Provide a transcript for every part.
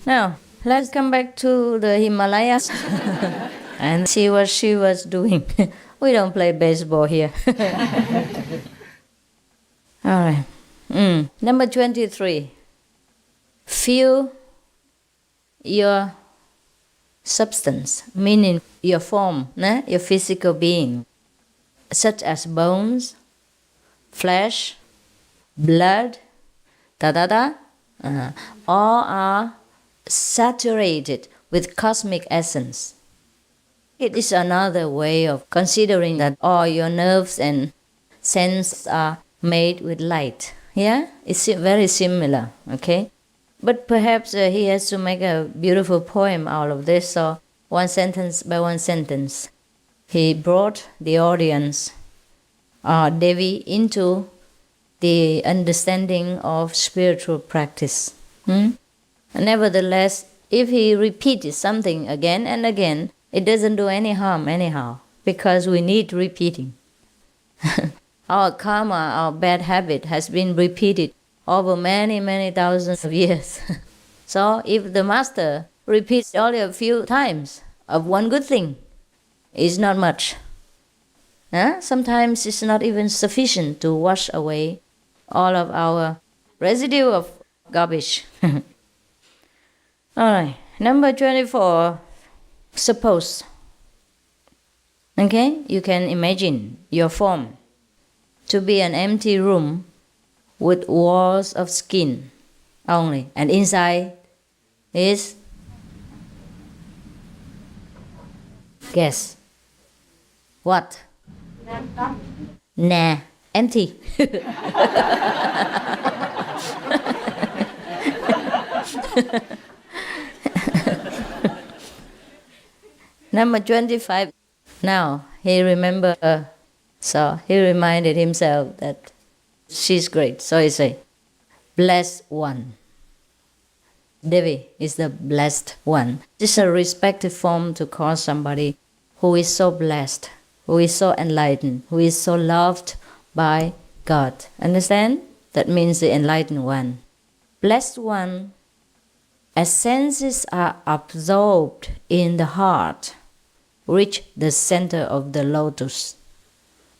Now, let's come back to the Himalayas and see what she was doing. We don't play baseball here. All right. Number 23. Feel your substance, meaning your form, your physical being, such as bones, flesh, blood, all are saturated with cosmic essence. It is another way of considering that all your nerves and senses are made with light. Yeah, it's very similar, okay? But perhaps he has to make a beautiful poem out of this, so one sentence by one sentence, he brought the audience, Devi, into the understanding of spiritual practice. Nevertheless, if he repeated something again and again, it doesn't do any harm anyhow, because we need repeating. Our karma, our bad habit has been repeated over many, many thousands of years. So if the master repeats only a few times of one good thing, it's not much. Sometimes it's not even sufficient to wash away all of our residue of garbage. All right, number 24, suppose. Okay, you can imagine your form to be an empty room with walls of skin only, and inside is, guess, what? Nah, empty. Number 25. Now he remembered her, so he reminded himself that she's great. So he said, blessed one. Devi is the blessed one. This is a respectful form to call somebody who is so blessed, who is so enlightened, who is so loved by God. Understand? That means the enlightened one. Blessed one, as senses are absorbed in the heart, reach the center of the lotus.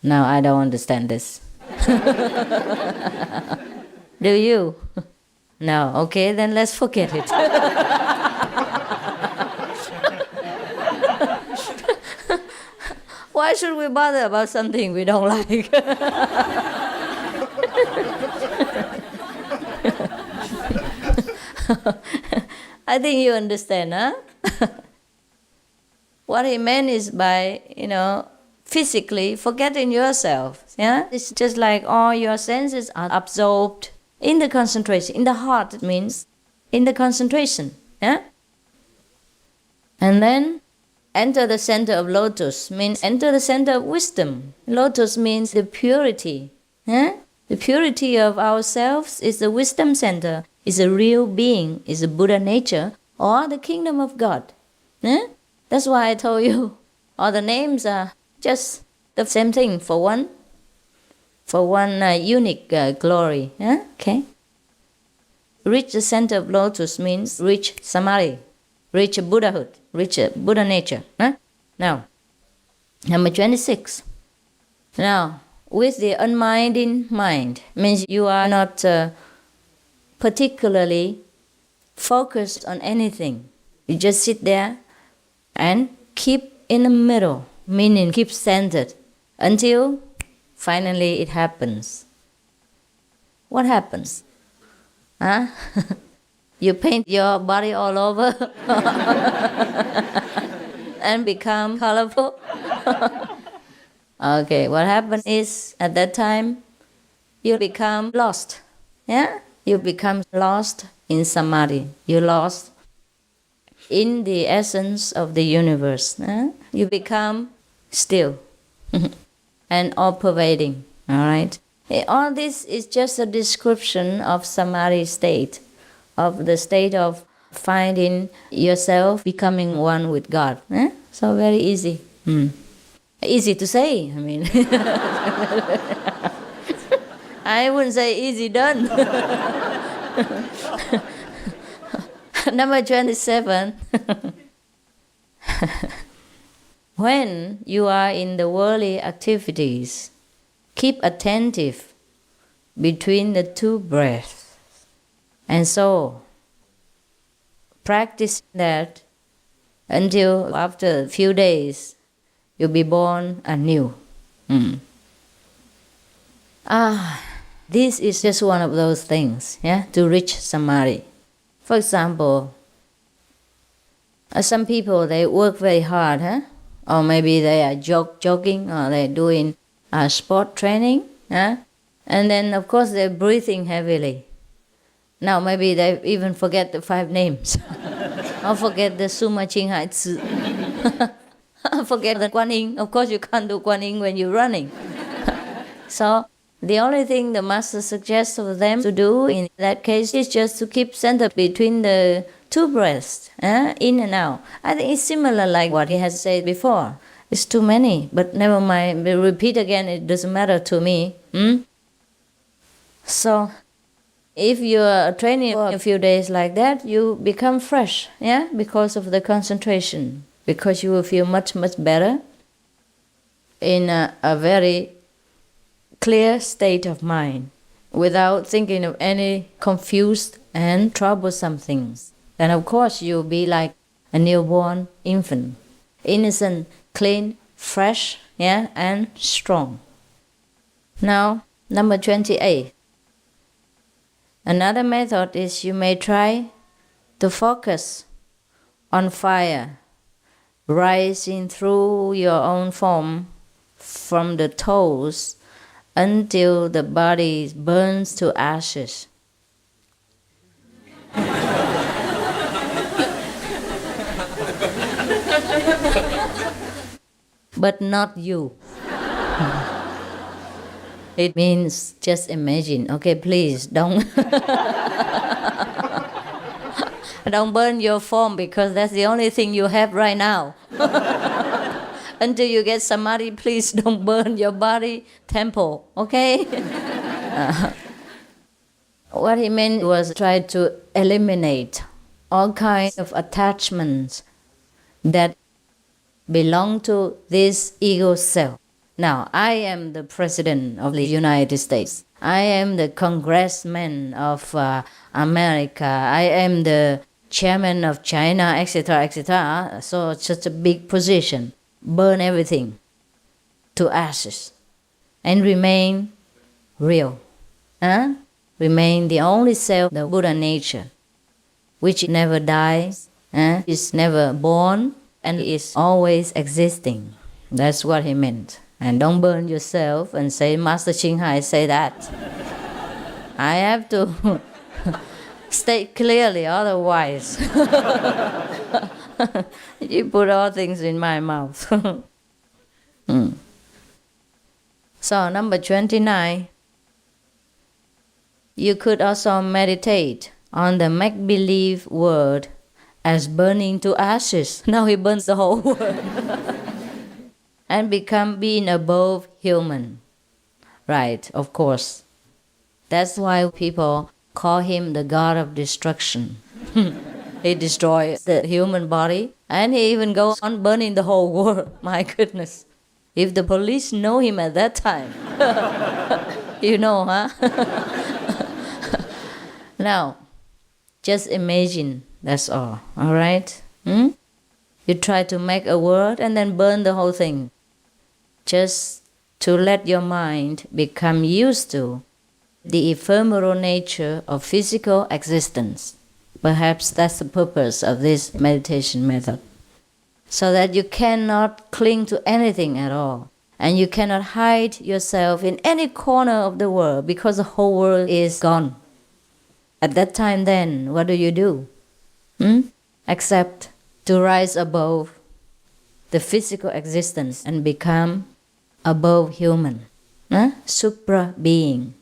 Now I don't understand this. Do you? No, okay, then let's forget it. Why should we bother about something we don't like? I think you understand, huh? What he meant is by, physically forgetting yourself. Yeah? It's just like all your senses are absorbed in the concentration. In the heart, it means in the concentration. Yeah? And then enter the center of lotus, means enter the center of wisdom. Lotus means the purity. Yeah? The purity of ourselves is the wisdom center, is a real being, is a Buddha nature, or the kingdom of God. Yeah? That's why I told you all the names are just the same thing for one unique glory. Yeah? Okay. Reach the center of lotus means reach samadhi, reach Buddhahood, reach a Buddha nature. Huh? Now, number 26. Now, with the unminding mind, means you are not particularly focused on anything. You just sit there and keep in the middle, meaning keep centered, until finally it happens. What happens? Huh? You paint your body all over and become colorful. Okay, what happens is at that time you become lost. Yeah? You become lost in samadhi. You lost in the essence of the universe. You become still and all-pervading. All right? All this is just a description of samadhi state, of the state of finding yourself becoming one with God. So very easy. Easy to say, I mean. I wouldn't say easy done. Number 27. When you are in the worldly activities, keep attentive between the two breaths. And so, practice that until after a few days, you'll be born anew. This is just one of those things, to reach samadhi. For example, some people, they work very hard, or maybe they are jogging, or they're doing sport training, and then of course they're breathing heavily. Now maybe they even forget the 5 names, or forget the Suma Ching Hai Tzu, forget the Guan Yin. Of course you can't do Guan Yin when you're running. So the only thing the master suggests for them to do in that case is just to keep center between the 2 breaths, in and out. I think it's similar like what he has said before. It's too many, but never mind. We'll repeat again, it doesn't matter to me. So, if you are training for a few days like that, you become fresh, because of the concentration. Because you will feel much, much better in a very clear state of mind, without thinking of any confused and troublesome things. Then of course you'll be like a newborn infant, innocent, clean, fresh, and strong. Now, number 28. Another method is you may try to focus on fire rising through your own form from the toes until the body burns to ashes. But not you. It means just imagine. Okay, please don't don't burn your form, because that's the only thing you have right now. Until you get samadhi, please don't burn your body temple, okay? What he meant was try to eliminate all kinds of attachments that belong to this ego self. Now, I am the President of the United States. I am the Congressman of America. I am the Chairman of China, etc., etc. So it's such a big position. Burn everything to ashes and remain real. Remain the only self, the Buddha nature, which never dies, is never born, and is always existing. That's what he meant. And don't burn yourself and say, Master Ching Hai say that. I have to state clearly, otherwise you put all things in my mouth. So number 29, you could also meditate on the make-believe world as burning to ashes. Now he burns the whole world. And become being above human. Right, of course. That's why people call him the god of destruction. He destroys the human body, and he even goes on burning the whole world. My goodness. If the police know him at that time, you know, huh? Now, just imagine, that's all right? You try to make a word and then burn the whole thing. Just to let your mind become used to the ephemeral nature of physical existence. Perhaps that's the purpose of this meditation method. So that you cannot cling to anything at all. And you cannot hide yourself in any corner of the world, because the whole world is gone. At that time then, what do? Except to rise above the physical existence and become above human, supra being.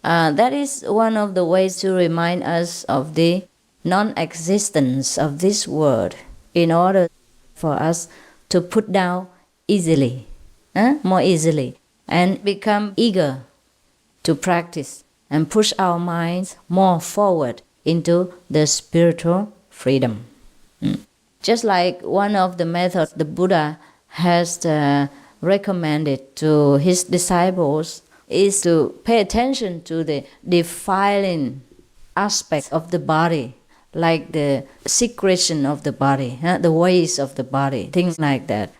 That is one of the ways to remind us of the non-existence of this world, in order for us to put down easily, more easily, and become eager to practice and push our minds more forward into the spiritual freedom. Just like one of the methods the Buddha has recommended to his disciples is to pay attention to the defiling aspect of the body, like the secretion of the body, the waste of the body, things like that.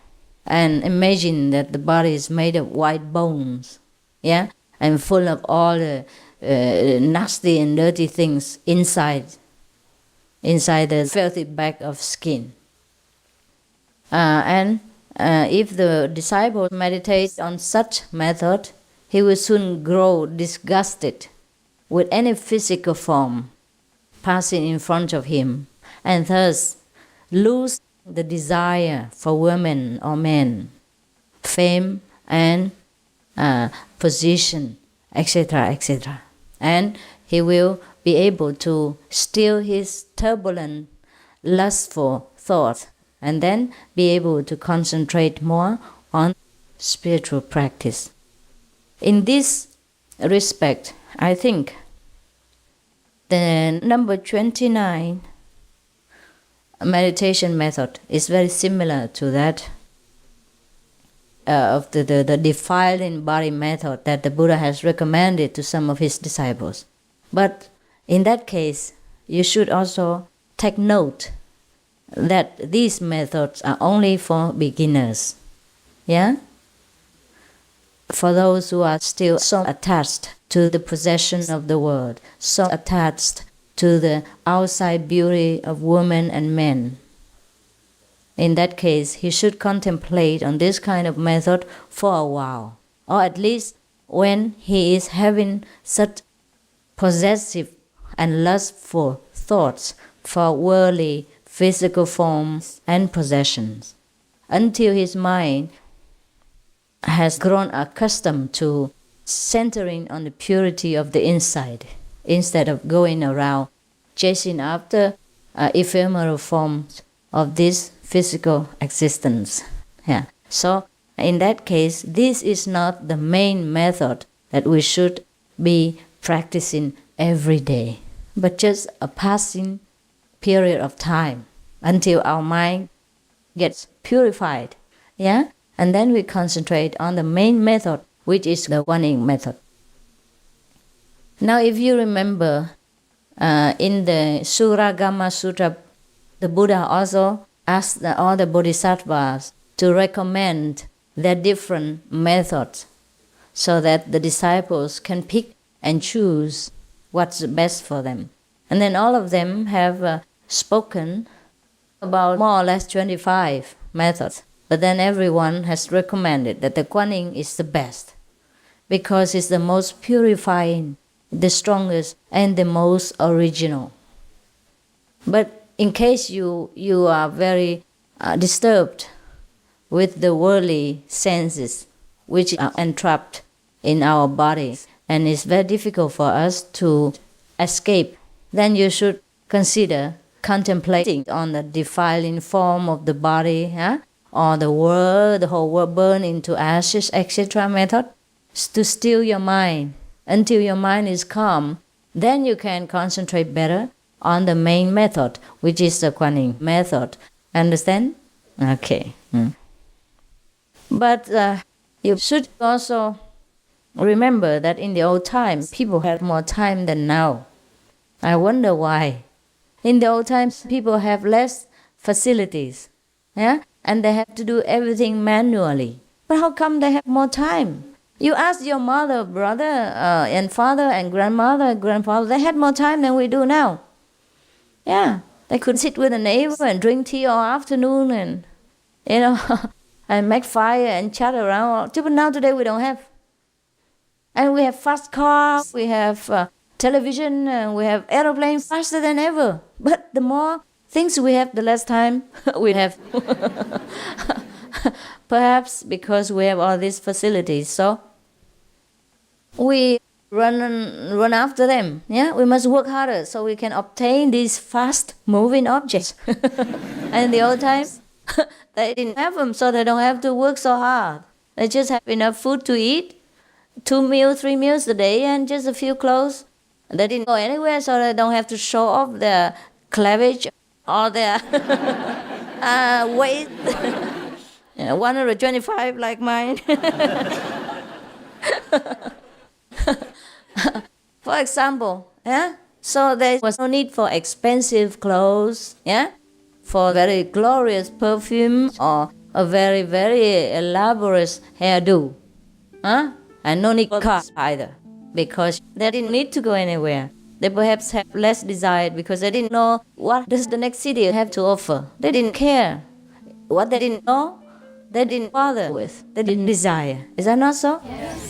And imagine that the body is made of white bones, and full of all the nasty and dirty things inside the filthy bag of skin. And if the disciple meditates on such method, he will soon grow disgusted with any physical form passing in front of him, and thus lose the desire for women or men, fame and position, etc., etc. And he will be able to still his turbulent, lustful thoughts, and then be able to concentrate more on spiritual practice. In this respect, I think the number 29 meditation method is very similar to that of the defiling body method that the Buddha has recommended to some of his disciples. But in that case, you should also take note that these methods are only for beginners. For those who are still so attached to the possession of the world, so attached to the outside beauty of women and men. In that case, he should contemplate on this kind of method for a while, or at least when he is having such possessive and lustful thoughts for worldly physical forms and possessions, until his mind has grown accustomed to centering on the purity of the inside, instead of going around chasing after ephemeral forms of this physical existence. So in that case, this is not the main method that we should be practicing every day, but just a passing period of time until our mind gets purified. And then we concentrate on the main method, which is the Kuan method. Now, if you remember, in the Suragama Sutra, the Buddha also asked all the bodhisattvas to recommend their different methods so that the disciples can pick and choose what's best for them. And then all of them have spoken about more or less 25 methods. But then everyone has recommended that the Kuan Yin is the best because it's the most purifying, the strongest, and the most original. But in case you are very disturbed with the worldly senses which are entrapped in our body, and it's very difficult for us to escape, then you should consider contemplating on the defiling form of the body, or the whole world burn into ashes, etc. method, to still your mind until your mind is calm. Then you can concentrate better on the main method, which is the Kuan Yin method. Understand? Okay. But you should also remember that in the old times, people had more time than now. I wonder why. In the old times, people have less facilities, and they have to do everything manually. But how come they have more time? You ask your mother, brother, and father, and grandmother, grandfather, they had more time than we do now. They could sit with a neighbor and drink tea all afternoon and, and make fire and chat around. But now today we don't have. And we have fast cars, we have television, and we have aeroplanes faster than ever. But the more things we have, the less time we have. Perhaps because we have all these facilities, so we run after them. We must work harder so we can obtain these fast-moving objects. And in the old times, they didn't have them, so they don't have to work so hard. They just have enough food to eat. 2 meals, 3 meals a day, and just a few clothes. They didn't go anywhere, so they don't have to show off their cleavage or their weight. 125 like mine. For example, yeah? So there was no need for expensive clothes, yeah? For very glorious perfume or a very, very elaborate hairdo. Huh? And no need cars either, because they didn't need to go anywhere. They perhaps have less desire because they didn't know what does the next city have to offer. They didn't care. What they didn't know, they didn't bother with. They didn't desire. Is that not so? Yes.